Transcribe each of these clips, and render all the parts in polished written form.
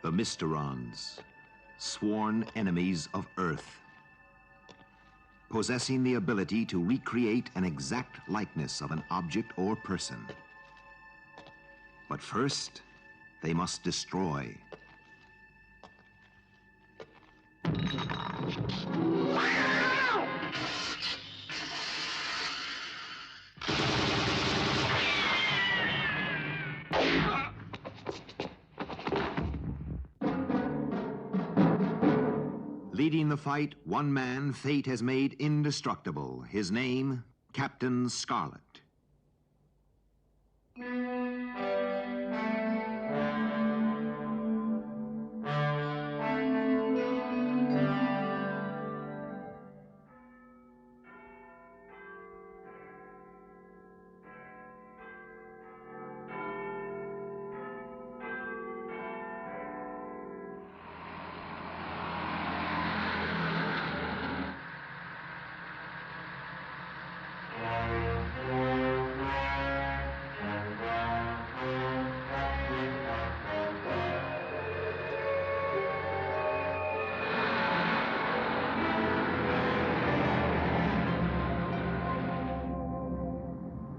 The Mysterons, sworn enemies of Earth, possessing the ability to recreate an exact likeness of an object or person. But first, they must destroy. Leading the fight, one man fate has made indestructible. His name, Captain Scarlet.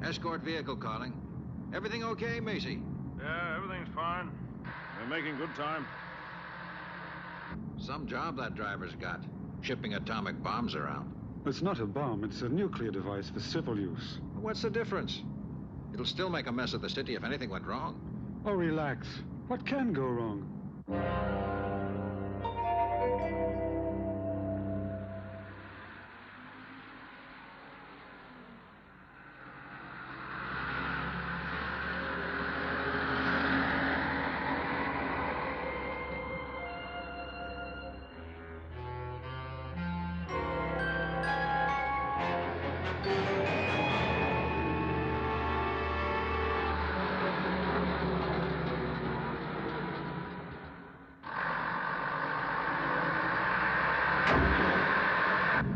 Escort vehicle calling. Everything okay, Macy? Yeah, everything's fine. We're making good time. Some job that driver's got, shipping atomic bombs around. It's not a bomb, it's a nuclear device for civil use. What's the difference? It'll still make a mess of the city if anything went wrong. Oh, relax. What can go wrong?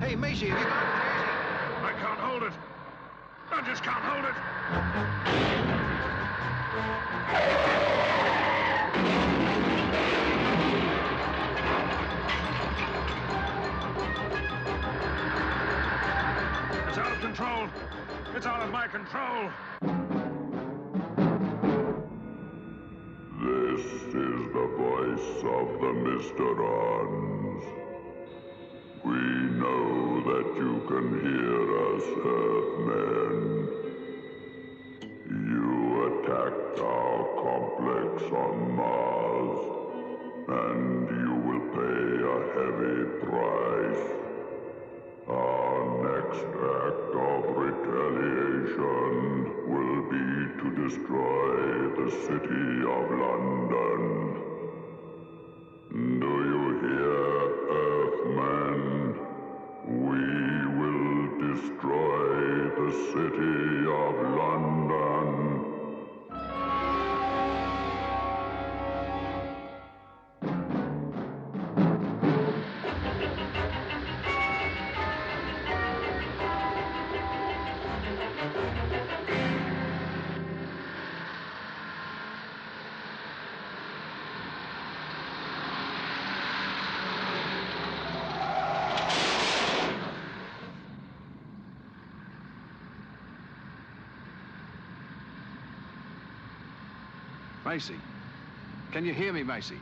Hey, Macy, have you got it? I can't hold it. I just can't hold it. It's out of control. It's out of my control. This is the voice of the Mysterons. We know that you can hear us, Earthmen. You attacked our complex on Mars, and you will pay a heavy price. Our next act of retaliation will be to destroy the city of London. Do you hear, Earthmen? We will destroy the city of London. Macy, can you hear me, Macy?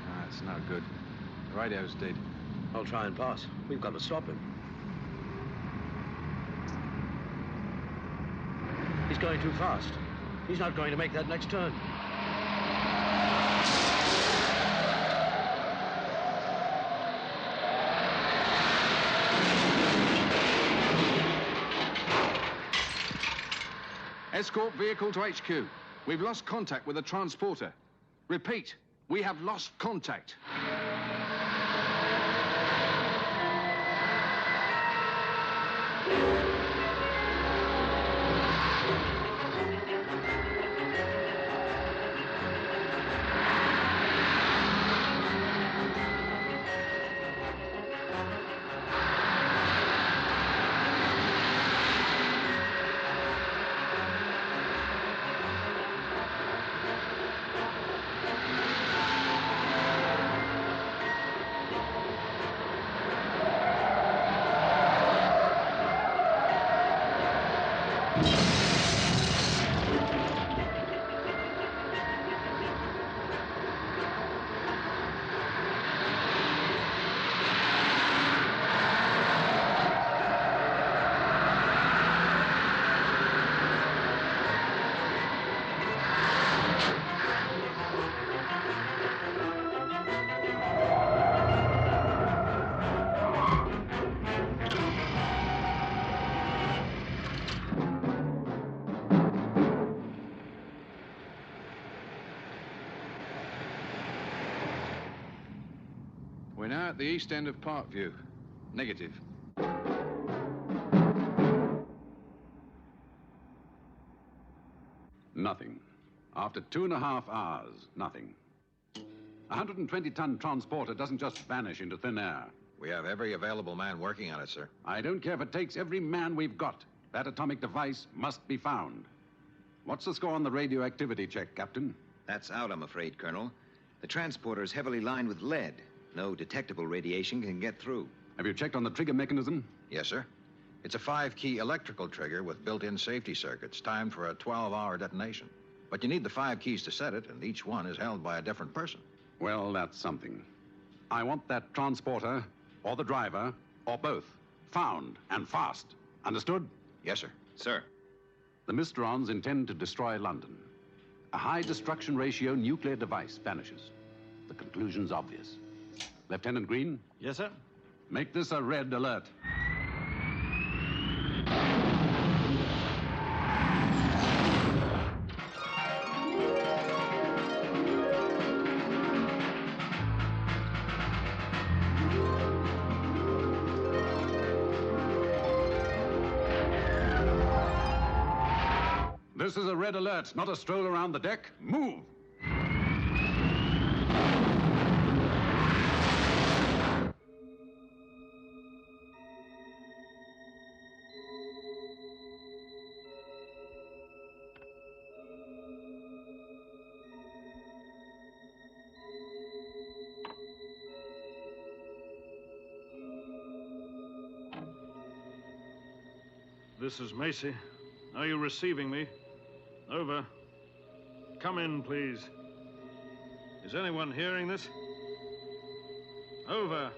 Ah, it's no good. The radio's dead. I'll try and pass. We've got to stop him. He's going too fast. He's not going to make that next turn. Escort vehicle to HQ. We've lost contact with the transporter. Repeat, we have lost contact. We're now at the east end of Parkview. Negative. Nothing. After 2.5 hours, nothing. A 120-ton transporter doesn't just vanish into thin air. We have every available man working on it, sir. I don't care if it takes every man we've got. That atomic device must be found. What's the score on the radioactivity check, Captain? That's out, I'm afraid, Colonel. The transporter is heavily lined with lead. No detectable radiation can get through. Have you checked on the trigger mechanism? Yes, sir. It's a 5-key electrical trigger with built-in safety circuits, timed for a 12-hour detonation. But you need the 5 keys to set it, and each one is held by a different person. Well, that's something. I want that transporter, or the driver, or both, found and fast. Understood? Yes, sir. Sir. The Mysterons intend to destroy London. A high destruction ratio nuclear device vanishes. The conclusion's obvious. Lieutenant Green? Yes, sir? Make this a red alert. This is a red alert, not a stroll around the deck. Move! This is Macy. Are you receiving me? Over. Come in, please. Is anyone hearing this? Over.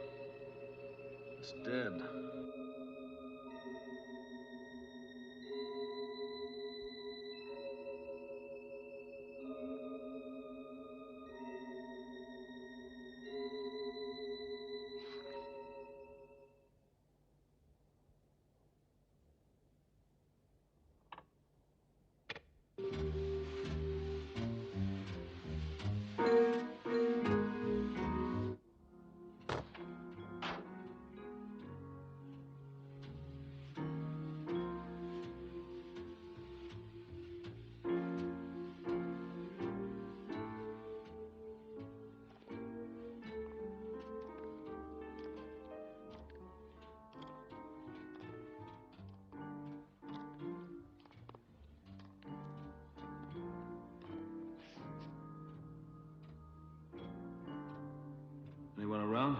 It's dead. Anyone around?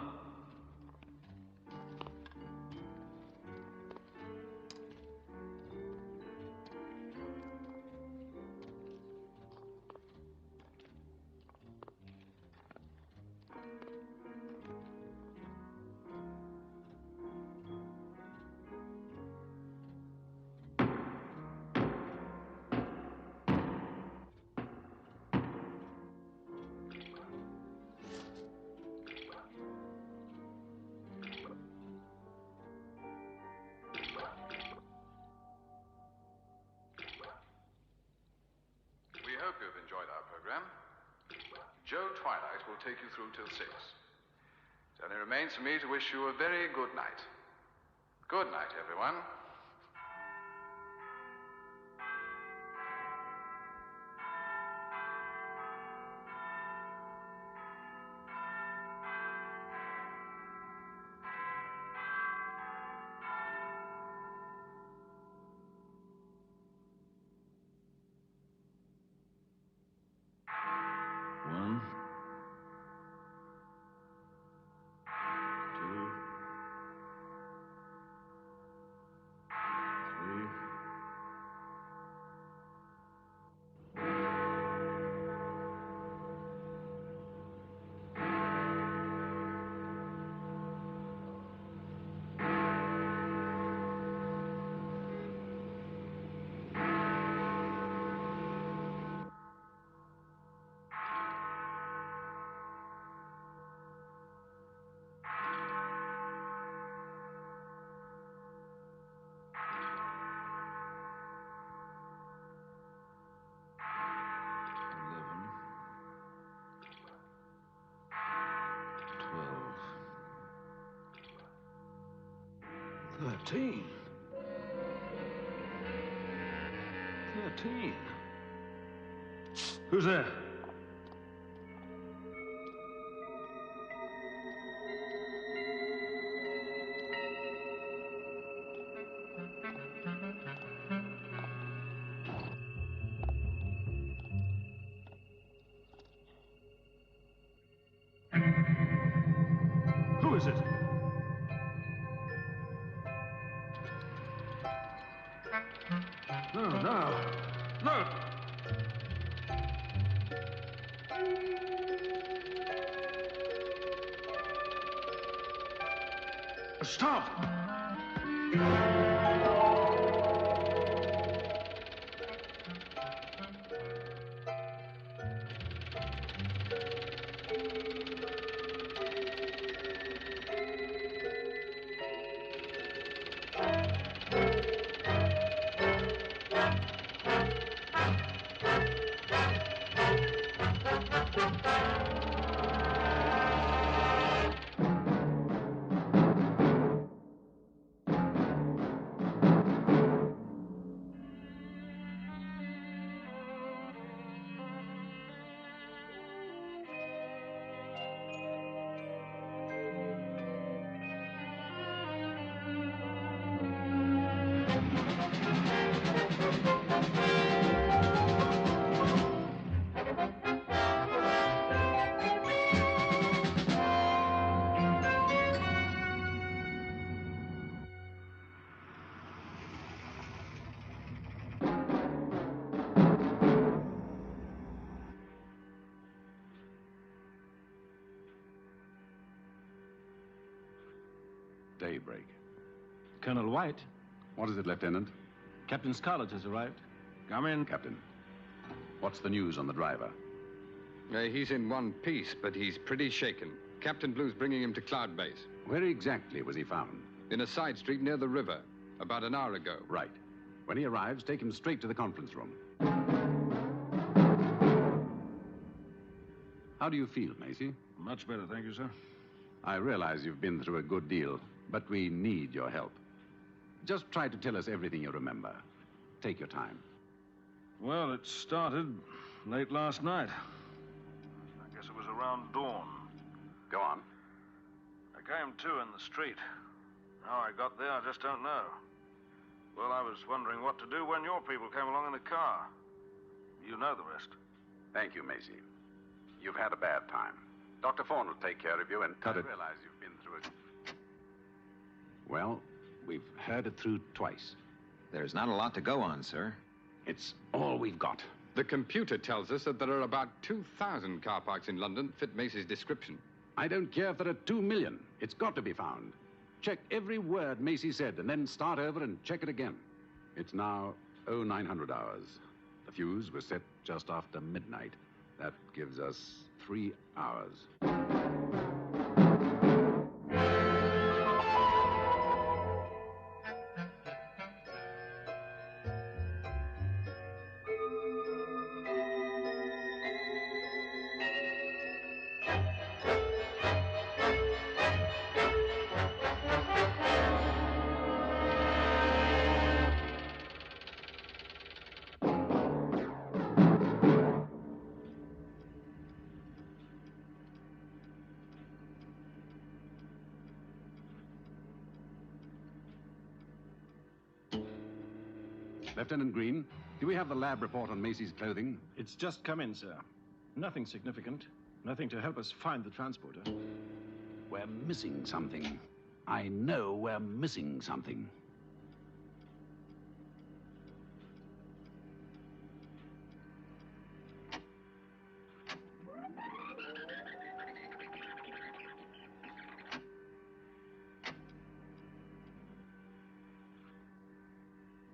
We hope you've enjoyed our program. Joe Twilight will take you through till 6. It only remains for me to wish you a very good night. Good night, everyone. One. Two. 13. Who's there? Who is it? No. Stop! Daybreak. Colonel White, What is it, Lieutenant? Captain Scarlet has arrived. Come in. Captain, what's the news on the driver? He's in one piece, but he's pretty shaken. Captain Blue's bringing him to Cloud Base. Where exactly was he found? In a side street near the river, about an hour ago. Right. When he arrives, take him straight to the conference room. How do you feel, Macy? Much better, thank you, sir. I realize you've been through a good deal, but we need your help. Just try to tell us everything you remember. Take your time. Well, it started late last night. I guess it was around dawn. Go on. I came to in the street. How I got there, I just don't know. Well, I was wondering what to do when your people came along in the car. You know the rest. Thank you, Macy. You've had a bad time. Dr. Fawn will take care of you, and I realize you've been through it. Well, we've heard it through twice. There's not a lot to go on, sir. It's all we've got. The computer tells us that there are about 2,000 car parks in London that fit Macy's description. I don't care if there are 2 million. It's got to be found. Check every word Macy said, and then start over and check it again. It's now 0900 hours. The fuse was set just after midnight. That gives us 3 hours. Lieutenant Green, do we have the lab report on Macy's clothing? It's just come in, sir. Nothing significant. Nothing to help us find the transporter. We're missing something. I know we're missing something.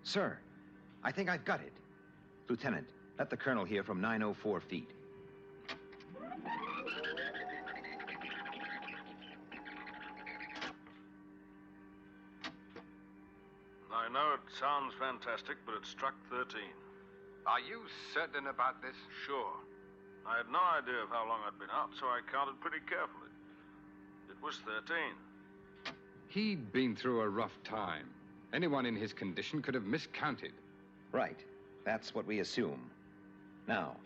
Sir, I think I've got it. Lieutenant, let the colonel hear from 904 feet. I know it sounds fantastic, but it struck 13. Are you certain about this? Sure. I had no idea of how long I'd been out, so I counted pretty carefully. It was 13. He'd been through a rough time. Anyone in his condition could have miscounted. Right. That's what we assume. Now,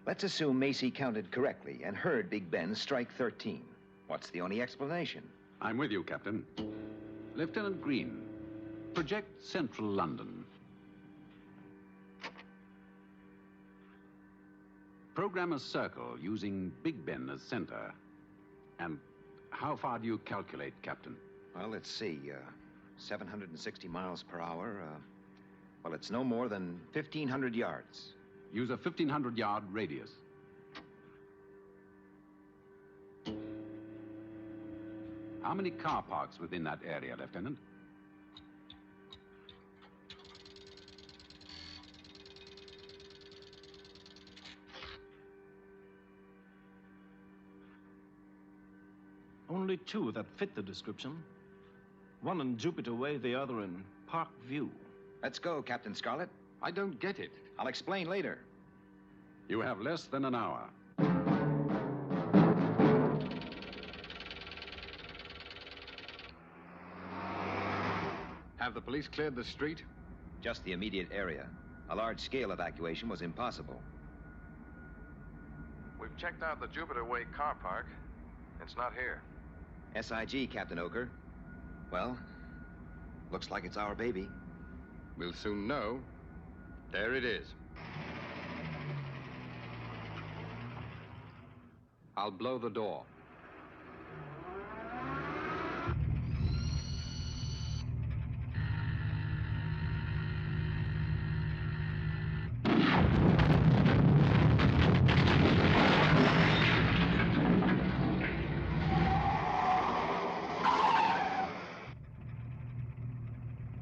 let's assume Macy counted correctly and heard Big Ben strike 13. What's the only explanation? I'm with you, Captain. Lieutenant Green, project central London. Program a circle using Big Ben as center. And how far do you calculate, Captain? Well, let's see. 760 miles per hour. Well, it's no more than 1,500 yards. Use a 1,500-yard radius. How many car parks within that area, Lieutenant? Only two that fit the description. One in Jupiter Way, the other in Park View. Let's go, Captain Scarlet. I don't get it. I'll explain later. You have less than an hour. Have the police cleared the street? Just the immediate area. A large-scale evacuation was impossible. We've checked out the Jupiter Way car park. It's not here. SIG, Captain Oker. Well, looks like it's our baby. We'll soon know. There it is. I'll blow the door.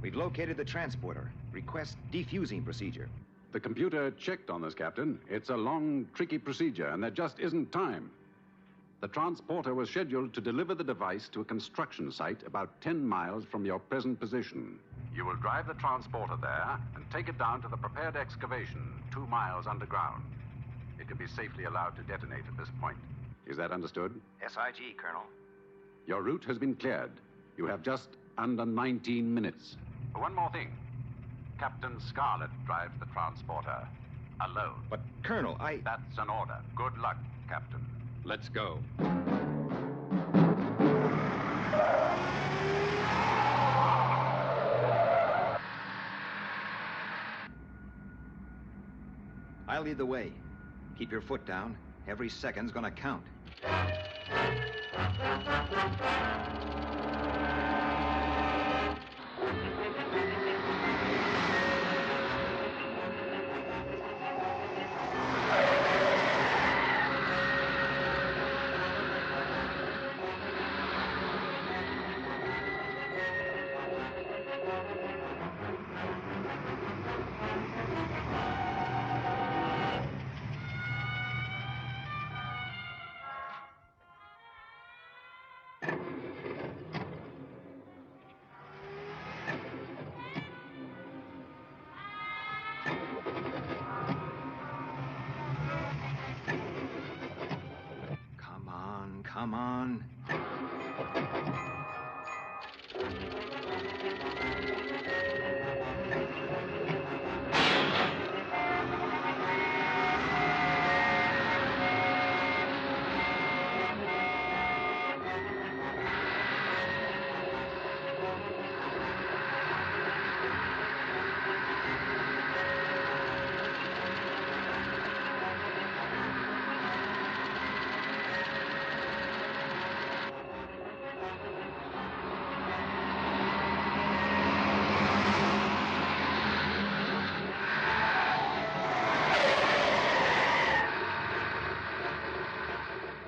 We've located the transporter. Request defusing procedure. The computer checked on this, Captain. It's a long, tricky procedure, and there just isn't time. The transporter was scheduled to deliver the device to a construction site about 10 miles from your present position. You will drive the transporter there and take it down to the prepared excavation 2 miles underground. It can be safely allowed to detonate at this point. Is that understood? SIG, Colonel. Your route has been cleared. You have just under 19 minutes. One more thing. Captain Scarlet drives the transporter. Alone. But, Colonel, That's an order. Good luck, Captain. Let's go. I'll lead the way. Keep your foot down. Every second's gonna count. Come on.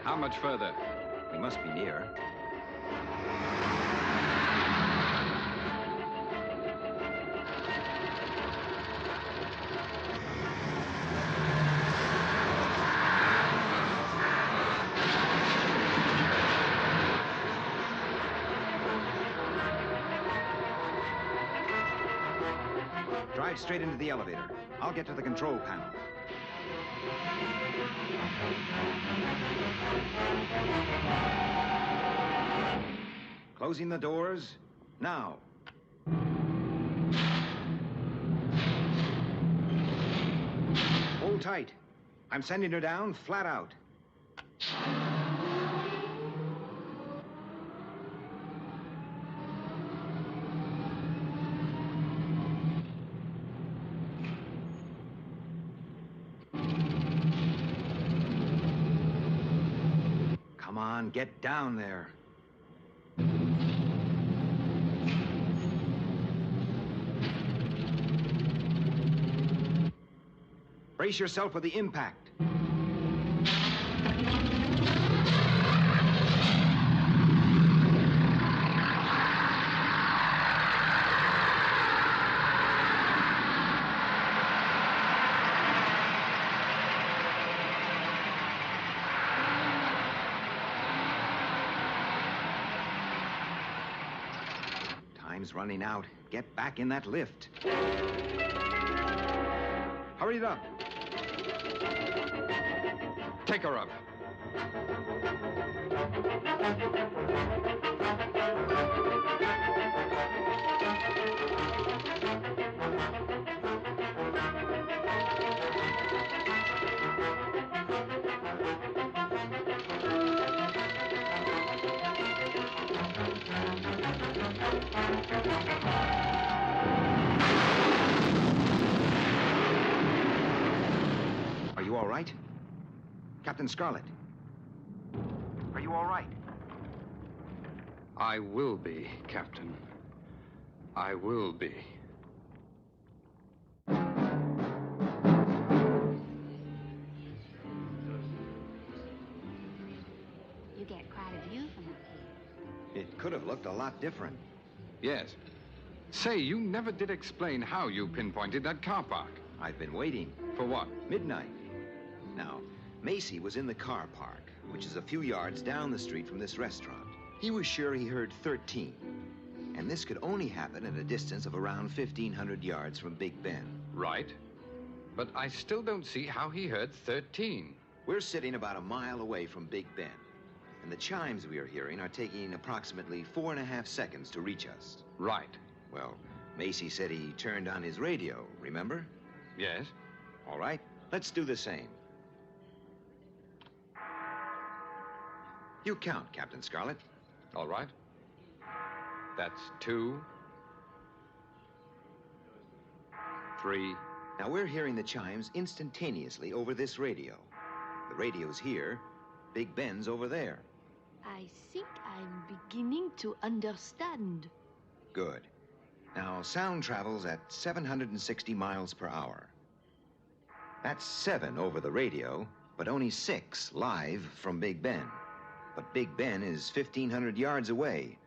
How much further? We must be near. Drive straight into the elevator. I'll get to the control panel. Closing the doors. Now. Hold tight. I'm sending her down flat out. Come on, get down there. Brace yourself for the impact. Time's running out. Get back in that lift. Hurry it up. Take her up. Are you all right? Captain Scarlet. Are you all right? I will be, Captain. I will be. You get quite a view from up here. It could have looked a lot different. Yes. Say, you never did explain how you pinpointed that car park. I've been waiting. For what? Midnight. Now, Macy was in the car park, which is a few yards down the street from this restaurant. He was sure he heard 13. And this could only happen at a distance of around 1,500 yards from Big Ben. Right. But I still don't see how he heard 13. We're sitting about a mile away from Big Ben. And the chimes we are hearing are taking approximately 4.5 seconds to reach us. Right. Well, Macy said he turned on his radio, remember? Yes. All right, let's do the same. You count, Captain Scarlet. All right. That's 2, 3. Now, we're hearing the chimes instantaneously over this radio. The radio's here. Big Ben's over there. I think I'm beginning to understand. Good. Now, sound travels at 760 miles per hour. That's 7 over the radio, but only 6 live from Big Ben. But Big Ben is 1,500 yards away,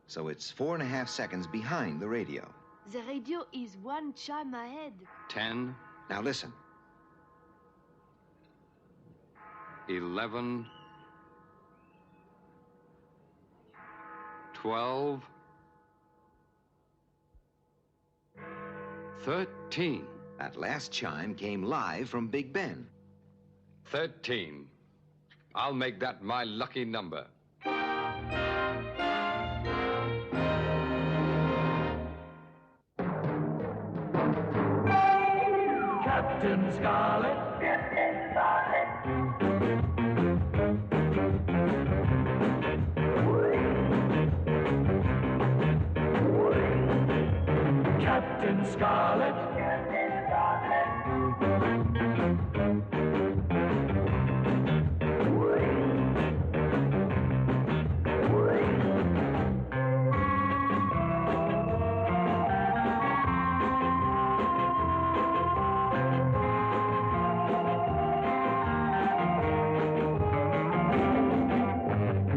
so it's 4.5 seconds behind the radio. The radio is 1 chime ahead. 10. Now listen. 11. 12. 13. That last chime came live from Big Ben. 13. I'll make that my lucky number. Captain Scarlet. Captain Scarlet. Captain Scarlet.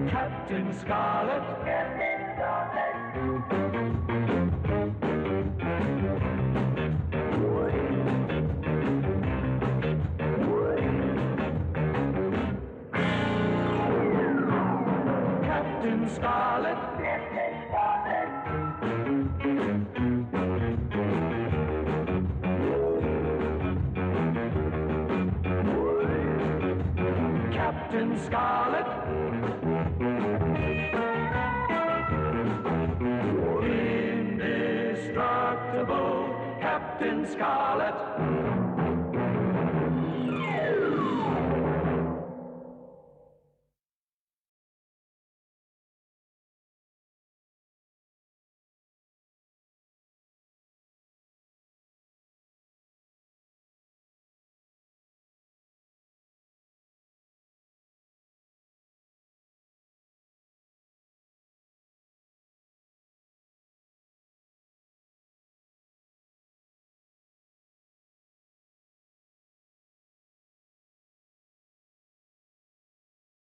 Captain Scarlet. Captain Scarlet. Captain Scarlet. Captain Scarlet.